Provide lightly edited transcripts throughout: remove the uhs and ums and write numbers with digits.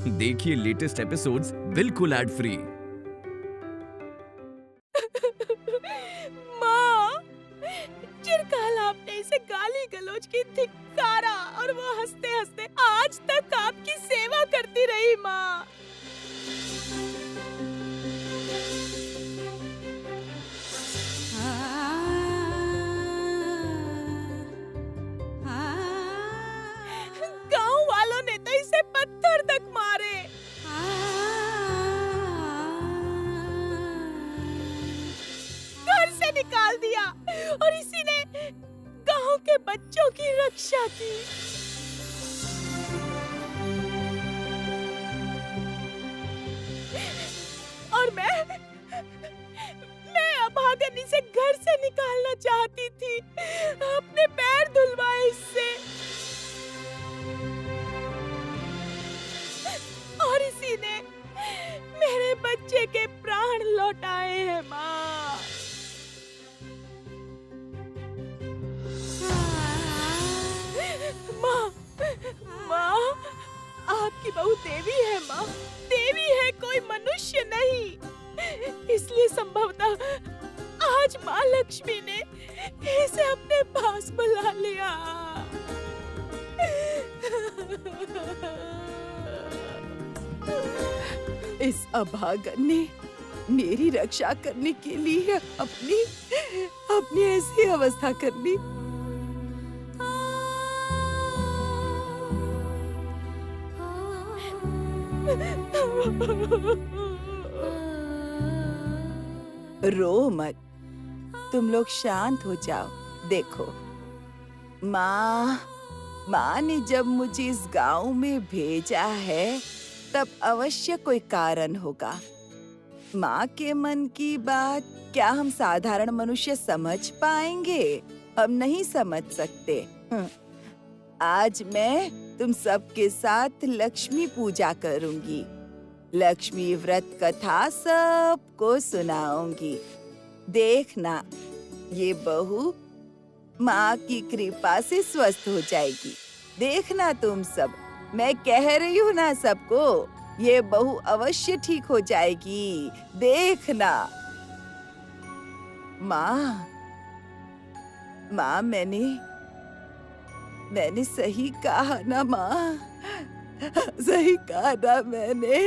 देखिए latest episodes बिल्कुल ad free. माँ, चिरकाल आपने इसे गाली गलौज की धिक्कारा और वो हंसते हंसते आज तक आपकी सेवा करती रही माँ। गांव वालों ने तो इसे पत्थर तक मारे। घर से निकाल दिया और इसी ने गांव के बच्चों की रक्षा की। और मैं अभागन इसे घर से निकालना चाहती थी, अपने पैर धुलवाए इससे। और इसी ने मेरे बच्चे के प्राण लौटाए हैं माँ। माँ, माँ, आपकी बहू देवी है माँ, देवी है, कोई मनुष्य नहीं। इसलिए संभवतः आज माँ लक्ष्मी ने इसे अपने पास बुला लिया। इस अभागन ने मेरी रक्षा करने के लिए अपनी अपनी ऐसी अवस्था कर ली। रो मत, तुम लोग शांत हो जाओ। देखो, माँ ने जब मुझे इस गांव में भेजा है तब अवश्य कोई कारण होगा। माँ के मन की बात क्या हम साधारण मनुष्य समझ पाएंगे? हम नहीं समझ सकते। आज मैं तुम सबके साथ लक्ष्मी पूजा करूंगी। लक्ष्मी व्रत कथा सबको सुनाऊंगी। देखना, ये बहू माँ की कृपा से स्वस्थ हो जाएगी। देखना तुम सब, मैं कह रही हूँ ना सबको, ये बहू अवश्य ठीक हो जाएगी। देखना। माँ, मैंने सही कहा ना माँ? सही कहा ना मैंने?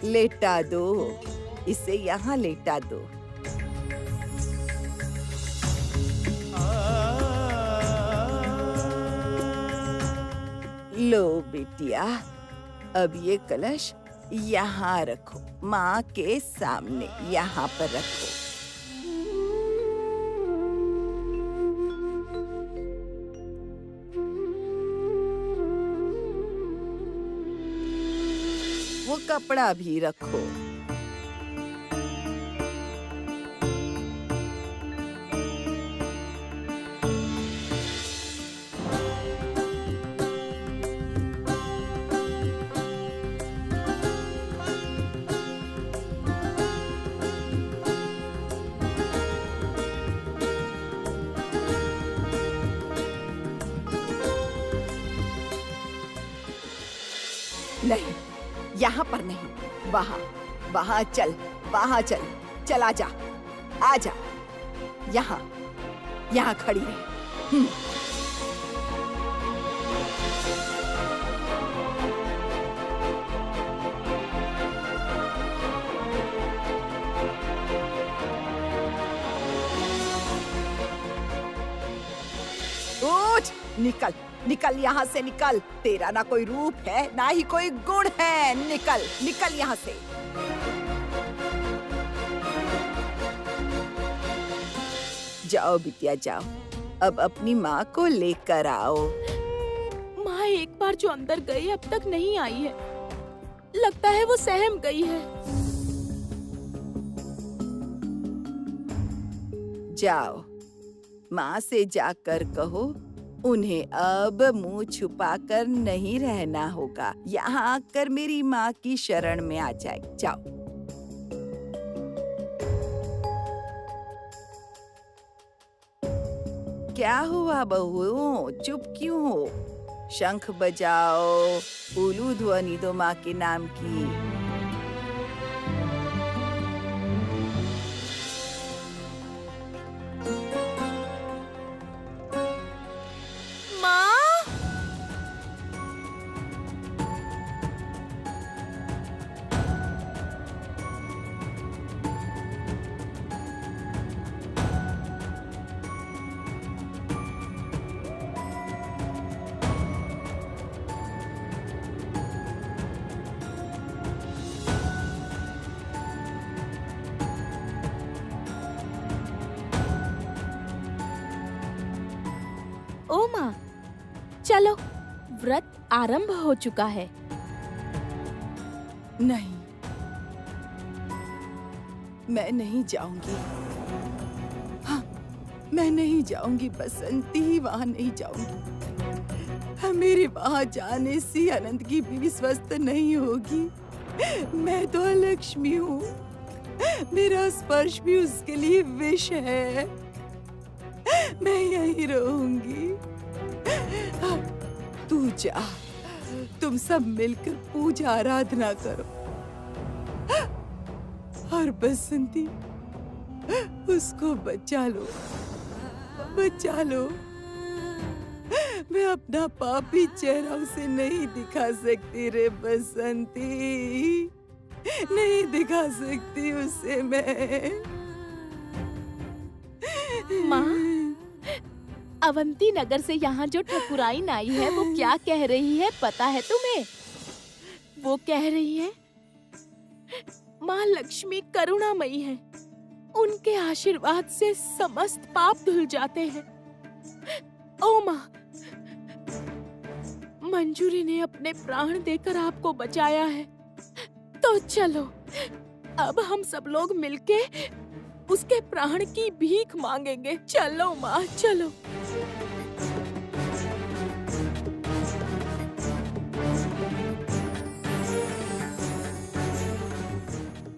लेटा दो, इसे यहाँ लेटा दो। लो बिटिया, अब ये कलश यहाँ रखो, माँ के सामने यहाँ पर रखो। वो कपड़ा भी रखो। नहीं, यहाँ पर नहीं, वहाँ चल, चला जा, आजा, यहाँ खड़ी रहे। उठ, निकल यहाँ से, निकल। तेरा ना कोई रूप है, ना ही कोई गुण है। निकल यहाँ से। जाओ बिटिया, जाओ, अब अपनी माँ को लेकर आओ। माँ एक बार जो अंदर गई अब तक नहीं आई है, लगता है वो सहम गई है। जाओ, माँ से जाकर कहो उन्हें अब मुंह छुपाकर नहीं रहना होगा। यहाँ आकर मेरी माँ की शरण में आ जाए। जाओ। क्या हुआ बहू, चुप क्यों हो? शंख बजाओ, उलू ध्वनि दो माँ के नाम की। माँ, ओ माँ, चलो, व्रत आरंभ हो चुका है। नहीं, मैं नहीं जाऊंगी। हाँ, मैं नहीं जाऊंगी बसंती, वहां नहीं जाऊंगी। मेरे वहां जाने से अनंत की बीवी स्वस्थ नहीं होगी। मैं तो लक्ष्मी हूँ, मेरा स्पर्श भी उसके लिए विष है। मैं यहीं रहूंगी। तू जा, तुम सब मिलकर पूजा आराधना करो। और बसंती, उसको बचा लो, बचा लो। मैं अपना पापी चेहरा उसे नहीं दिखा सकती रे बसंती, नहीं दिखा सकती उसे मैं। माँ, अवंती नगर से यहाँ जो ठकुराइन आई है वो क्या कह रही है पता है तुम्हें? वो कह रही है माँ लक्ष्मी करुणामयी है, उनके आशीर्वाद से समस्त पाप धुल जाते हैं। ओ माँ, मंजूरी ने अपने प्राण देकर आपको बचाया है, तो चलो अब हम सब लोग मिलके उसके प्राण की भीख मांगेंगे। चलो माँ, चलो।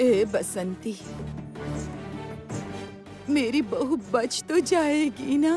ए बसंती, मेरी बहू बच तो जाएगी ना?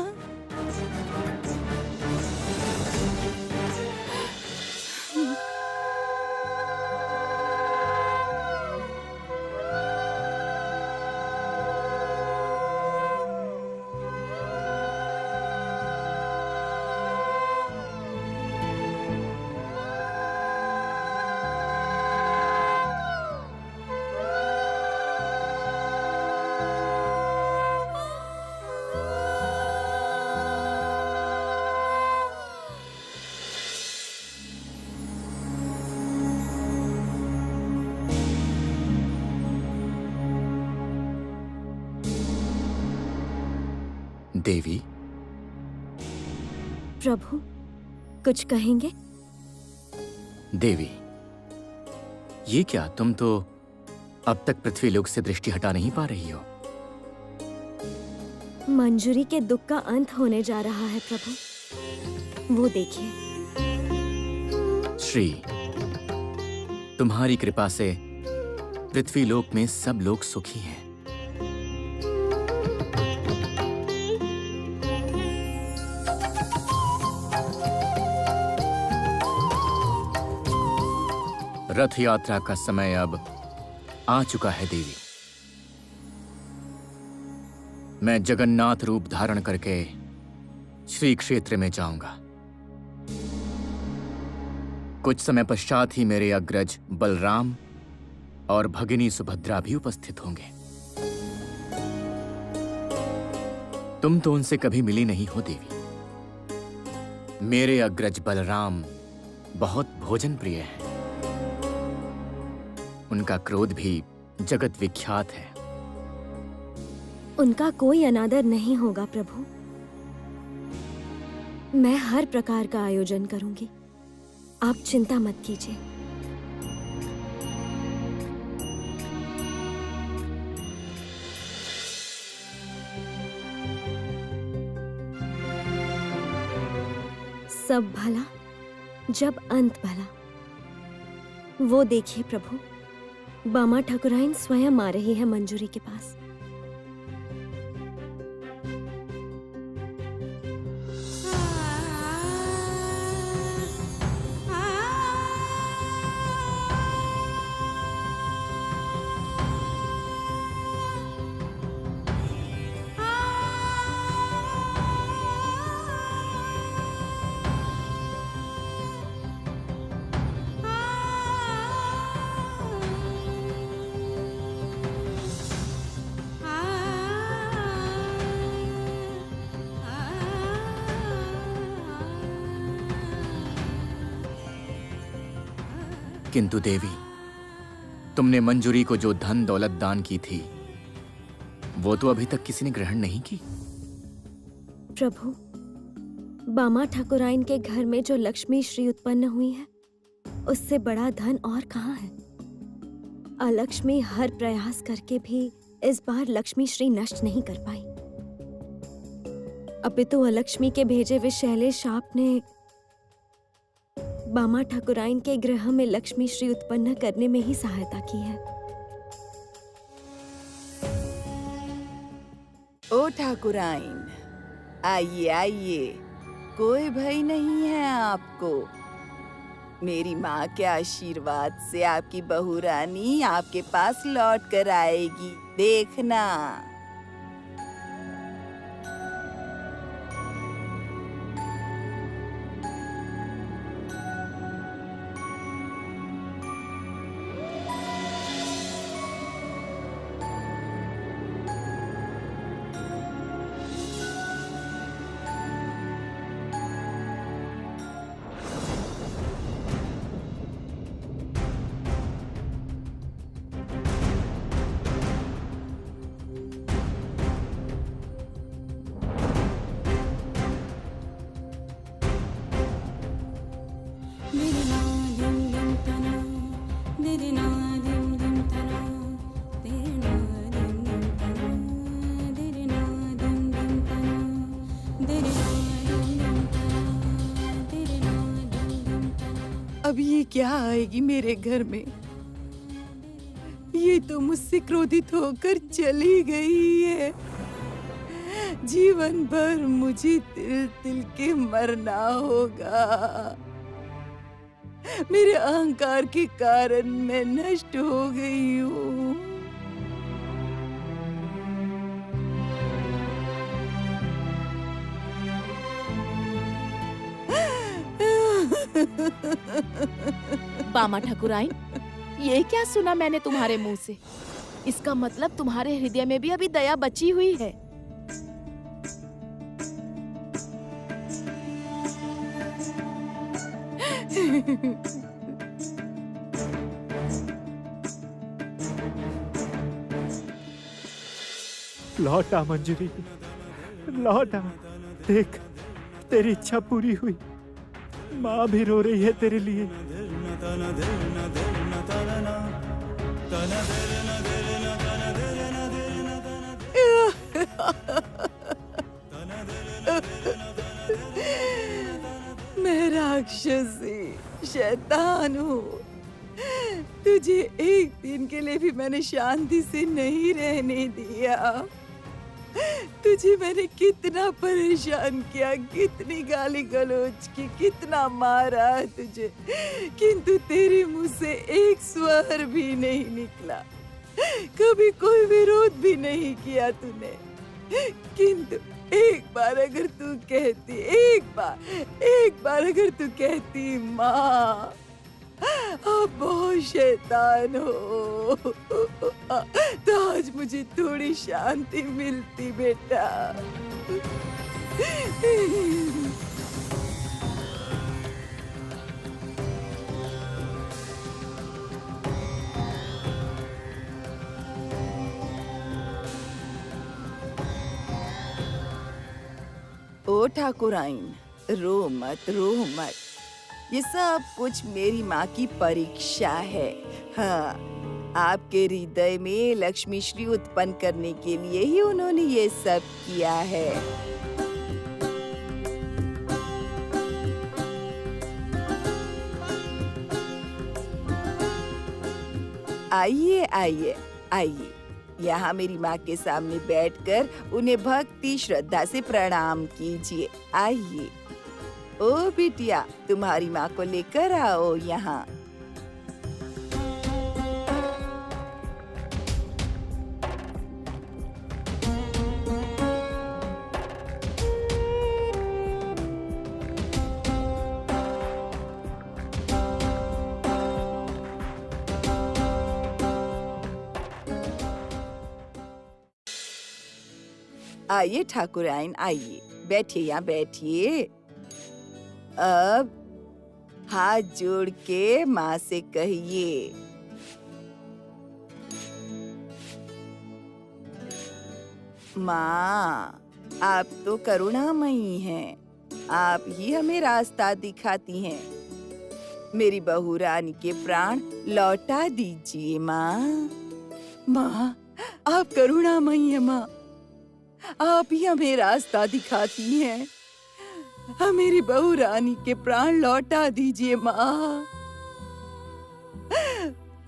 देवी, प्रभु, कुछ कहेंगे? देवी, ये क्या, तुम तो अब तक पृथ्वी लोक से दृष्टि हटा नहीं पा रही हो। मंजूरी के दुख का अंत होने जा रहा है प्रभु, वो देखिए। श्री, तुम्हारी कृपा से पृथ्वी लोक में सब लोग सुखी हैं। रथ यात्रा का समय अब आ चुका है देवी। मैं जगन्नाथ रूप धारण करके श्री क्षेत्र में जाऊंगा। कुछ समय पश्चात ही मेरे अग्रज बलराम और भगिनी सुभद्रा भी उपस्थित होंगे। तुम तो उनसे कभी मिली नहीं हो देवी। मेरे अग्रज बलराम बहुत भोजन प्रिय हैं। उनका क्रोध भी जगत विख्यात है। उनका कोई अनादर नहीं होगा प्रभु। मैं हर प्रकार का आयोजन करूंगी, आप चिंता मत कीजिए। सब भला जब अंत भला। वो देखिए प्रभु, बामा ठाकुराइन स्वयं आ रही है मंजूरी के पास। किंतु देवी, तुमने मंजूरी को जो धन दौलत दान की थी वो तो अभी तक किसी ने ग्रहण नहीं की। प्रभु, बामा ठाकुराइन के घर में जो लक्ष्मी श्री उत्पन्न हुई है उससे बड़ा धन और कहाँ है। अलक्ष्मी हर प्रयास करके भी इस बार लक्ष्मी श्री नष्ट नहीं कर पाई। अपितु अलक्ष्मी के भेजे हुए शैलेश शाप ने बामा ठाकुराइन के ग्रह में लक्ष्मी श्री उत्पन्न करने में ही सहायता की है। ओ ठाकुराइन, आइए आइए, कोई भय नहीं है आपको। मेरी माँ के आशीर्वाद से आपकी बहू रानी आपके पास लौट कर आएगी, देखना। अब ये क्या आएगी मेरे घर में? ये तो मुझसे क्रोधित होकर चली गई है। जीवन भर मुझे तिल तिल के मरना होगा। मेरे अहंकार के कारण मैं नष्ट हो गई हूँ। बामा ठाकुराइन, ये क्या सुना मैंने तुम्हारे मुंह से? इसका मतलब तुम्हारे हृदय में भी अभी दया बची हुई है। लौटा मंजूरी, लौटा। देख, तेरी इच्छा पूरी हुई। माँ भी रो रही है तेरे लिए। मैं राक्षसी शैतान हूँ। तुझे एक दिन के लिए भी मैंने शांति से नहीं रहने दिया। तुझे मैंने कितना परेशान किया, कितनी गाली गलौज की, कितना मारा तुझे, किंतु तेरे मुंह से एक स्वर भी नहीं निकला। कभी कोई विरोध भी नहीं किया तूने। किंतु एक बार अगर तू कहती, एक बार अगर तू कहती, माँ आप बहुत शैतान हो, तो आज मुझे थोड़ी शांति मिलती बेटा। ओ ठाकुराइन, रो मत, रो मत। ये सब कुछ मेरी माँ की परीक्षा है। हाँ, आपके हृदय में लक्ष्मी श्री उत्पन्न करने के लिए ही उन्होंने ये सब किया है। आइए आइए आइए, यहाँ मेरी माँ के सामने बैठकर उन्हें भक्ति श्रद्धा से प्रणाम कीजिए। आइए। ओ बिटिया, तुम्हारी माँ को लेकर आओ यहाँ। आइए ठाकुराइन, आइए, बैठिए, यहाँ बैठिए। अब हाथ जोड़ के माँ से कहिए, माँ आप तो करुणामयी हैं, आप ही हमें रास्ता दिखाती हैं। मेरी बहू रानी के प्राण लौटा दीजिए माँ। माँ आप करुणामयी हैं माँ, आप ही हमें रास्ता दिखाती हैं। मेरी बहू रानी के प्राण लौटा दीजिए माँ।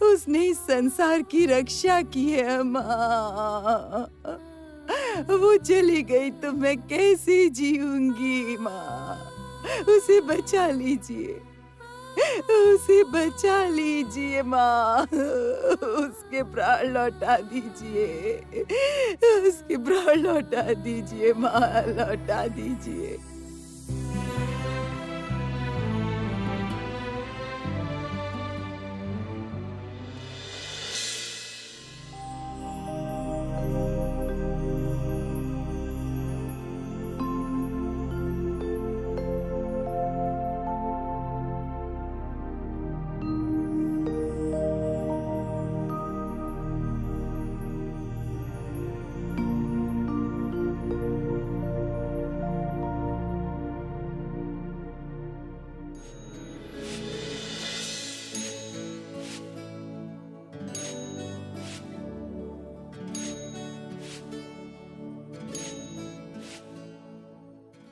उसने इस संसार की रक्षा की है माँ। वो चली गई तो मैं कैसे जीऊंगी माँ। उसे बचा लीजिए, उसे बचा लीजिए माँ। उसके प्राण लौटा दीजिए, उसके प्राण लौटा दीजिए माँ, लौटा दीजिए।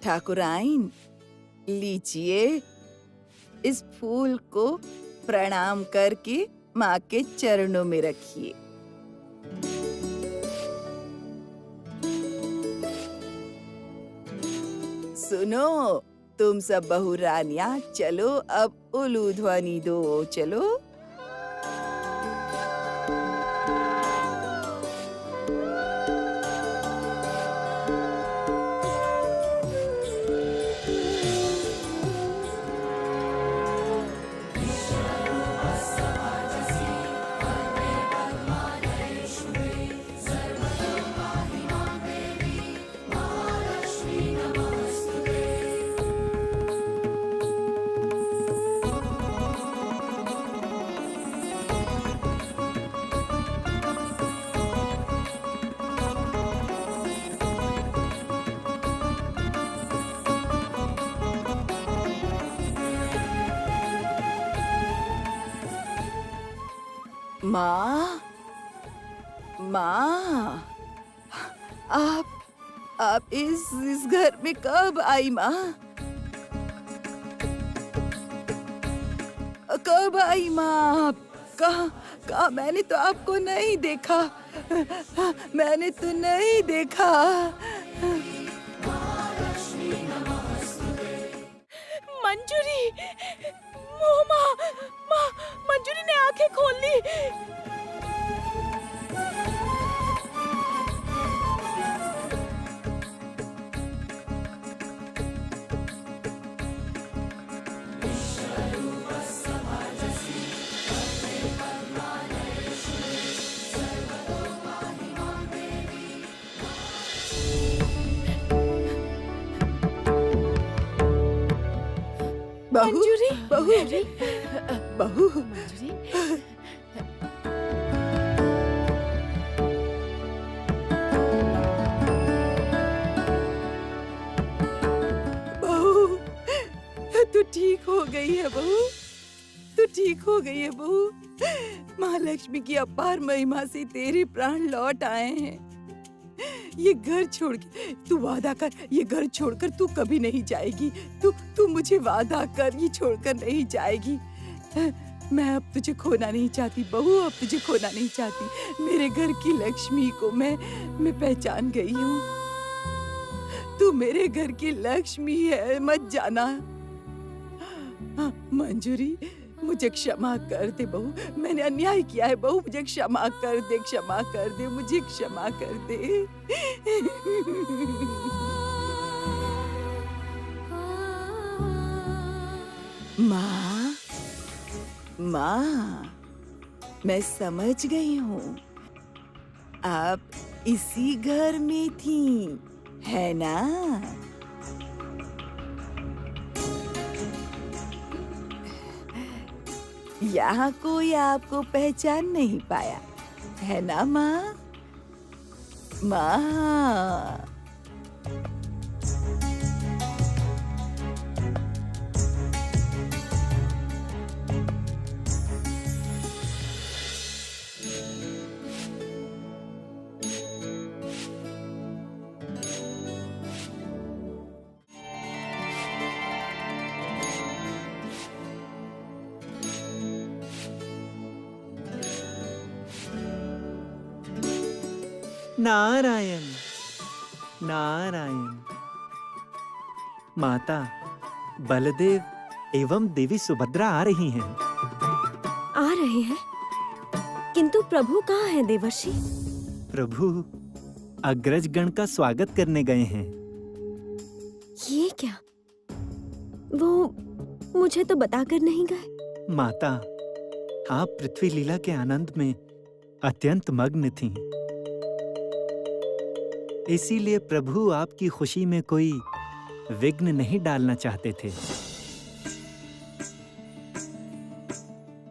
ठाकुराइन लीजिए, इस फूल को प्रणाम करके माँ के चरणों में रखिए। सुनो तुम सब बहू रानियां, चलो अब उलू ध्वनि दो, चलो। माँ, माँ, आप इस घर में कब आई माँ? कब आई माँ आप? कहाँ? मैंने तो आपको नहीं देखा, मैंने तो नहीं देखा। मंजूरी, माँ, मंजूरी ने आंखें खोल ली। बहू, मंजूरी, बहू, बहू, मंजूरी, बहू, तू ठीक हो गई है बहू, तू ठीक हो गई है बहू। महालक्ष्मी की अपार महिमा से तेरे प्राण लौट आए हैं। ये घर छोड़ के तू वादा कर, ये घर छोड़कर तू कभी नहीं जाएगी। तू मुझे वादा कर, ये छोड़कर नहीं जाएगी। मैं अब तुझे खोना नहीं चाहती बहू, अब तुझे खोना नहीं चाहती। मेरे घर की लक्ष्मी को मैं पहचान गई हूँ। तू मेरे घर की लक्ष्मी है, मत जाना। हाँ, मंजूरी, मुझे क्षमा कर दे बहू, मैंने अन्याय किया है बहू, मुझे क्षमा कर दे, क्षमा कर दे, मुझे क्षमा कर दे। माँ, माँ, मैं समझ गई हूँ, आप इसी घर में थी, है ना? यहाँ कोई आपको पहचान नहीं पाया, है ना माँ? माँ, नारायण नारायण। माता बलदेव एवं देवी सुभद्रा आ रही हैं। आ रहे हैं, किंतु प्रभु कहाँ हैं देवर्षि? प्रभु अग्रजगण का स्वागत करने गए हैं। ये क्या? वो मुझे तो बताकर नहीं गए। माता, आप पृथ्वी लीला के आनंद में अत्यंत मग्न थीं। इसीलिए प्रभु आपकी खुशी में कोई विघ्न नहीं डालना चाहते थे।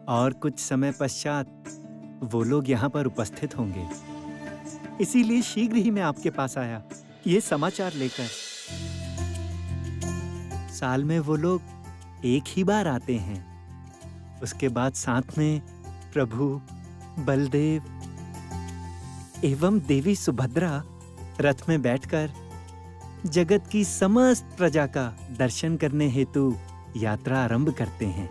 और कुछ समय पश्चात वो लोग यहाँ पर उपस्थित होंगे। इसीलिए शीघ्र ही मैं आपके पास आया ये समाचार लेकर। साल में वो लोग एक ही बार आते हैं। उसके बाद साथ में प्रभु बलदेव एवं देवी सुभद्रा रथ में बैठकर जगत की समस्त प्रजा का दर्शन करने हेतु यात्रा आरंभ करते हैं।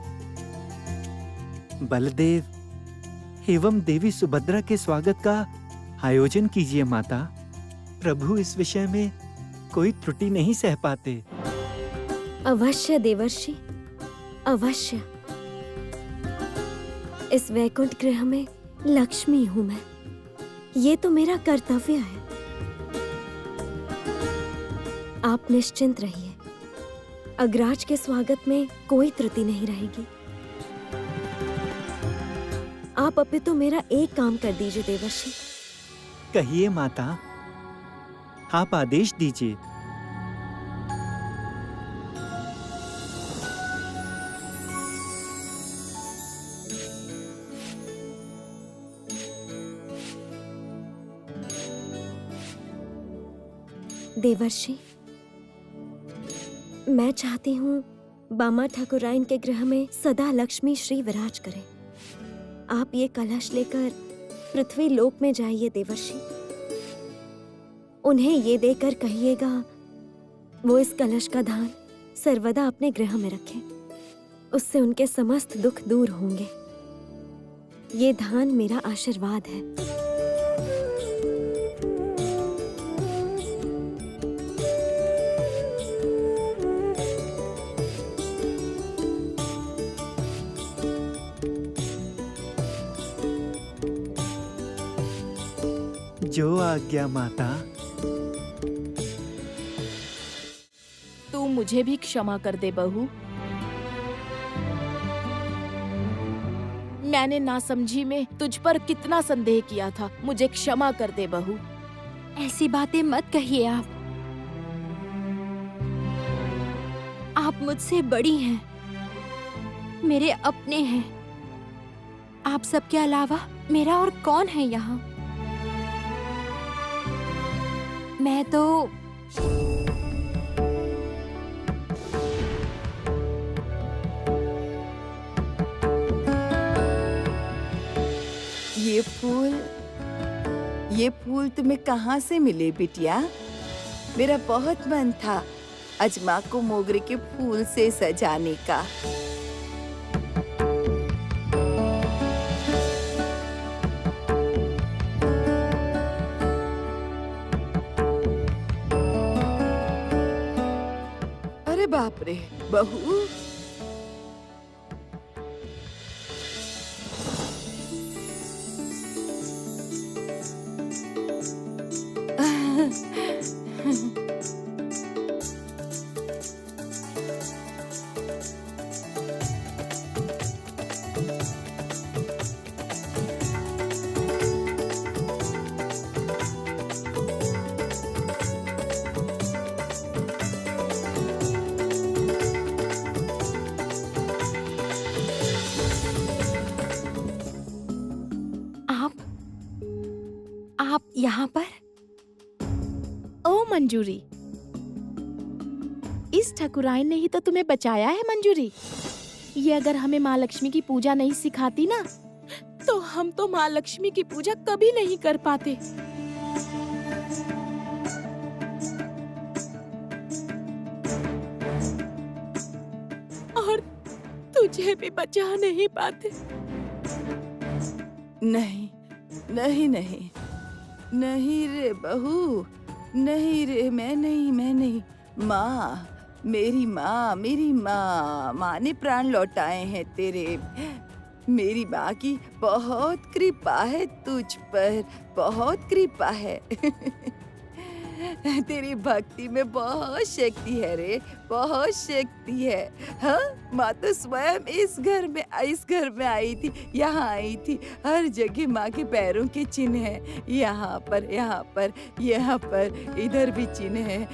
बलदेव एवं देवी सुभद्रा के स्वागत का आयोजन कीजिए माता। प्रभु इस विषय में कोई त्रुटि नहीं सह पाते। अवश्य देवर्षि, अवश्य। इस वैकुंठ गृह में लक्ष्मी हूँ मैं, ये तो मेरा कर्तव्य है। आप निश्चिंत रहिए, अग्राज के स्वागत में कोई त्रुटि नहीं रहेगी। आप अपितु मेरा एक काम कर दीजिए देवर्षि। कहिए माता, आप आदेश दीजिए। देवर्षि, मैं चाहती हूँ बामा ठाकुराइन के गृह में सदा लक्ष्मी श्री विराज करें। आप ये कलश लेकर पृथ्वी लोक में जाइए देवर्षि। उन्हें ये देकर कहिएगा वो इस कलश का दान सर्वदा अपने गृह में रखें। उससे उनके समस्त दुख दूर होंगे। ये दान मेरा आशीर्वाद है। जो आज्ञा माता। तू मुझे भी क्षमा कर दे बहू। मैंने नासमझी में तुझ पर कितना संदेह किया था, मुझे क्षमा कर दे बहू। ऐसी बातें मत कहिए आप मुझसे बड़ी हैं, मेरे अपने हैं। आप सबके अलावा मेरा और कौन है यहाँ? मैं तो ये फूल तुम्हें कहाँ से मिले बिटिया? मेरा बहुत मन था आज माँ को मोगरे के फूल से सजाने का। रे बहू। आप यहाँ पर? ओ मंजूरी, इस ठकुराइन ने ही तो तुम्हें बचाया है मंजूरी। ये अगर हमें माँ लक्ष्मी की पूजा नहीं सिखाती ना, तो हम तो माँ लक्ष्मी की पूजा कभी नहीं कर पाते। और तुझे भी बचा नहीं पाते। नहीं नहीं नहीं नहीं रे बहू, नहीं रे, मैं नहीं। माँ, मेरी माँ, माँ ने प्राण लौटाए हैं तेरे। मेरी माँ की बहुत कृपा है तुझ पर, बहुत कृपा है। तेरी भक्ति में बहुत शक्ति है रे, बहुत शक्ति है। हाँ, माँ तो स्वयं इस घर में आई थी, यहाँ आई थी। हर जगह माँ के पैरों के चिन्ह हैं। यहाँ पर, इधर भी चिन्ह है,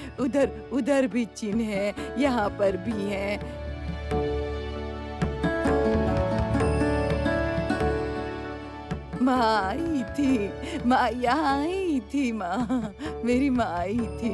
उधर भी चिन्ह है, यहाँ पर भी है। माँ आई थी, माँ यहाँ आई थी, माँ, मेरी माँ आई थी।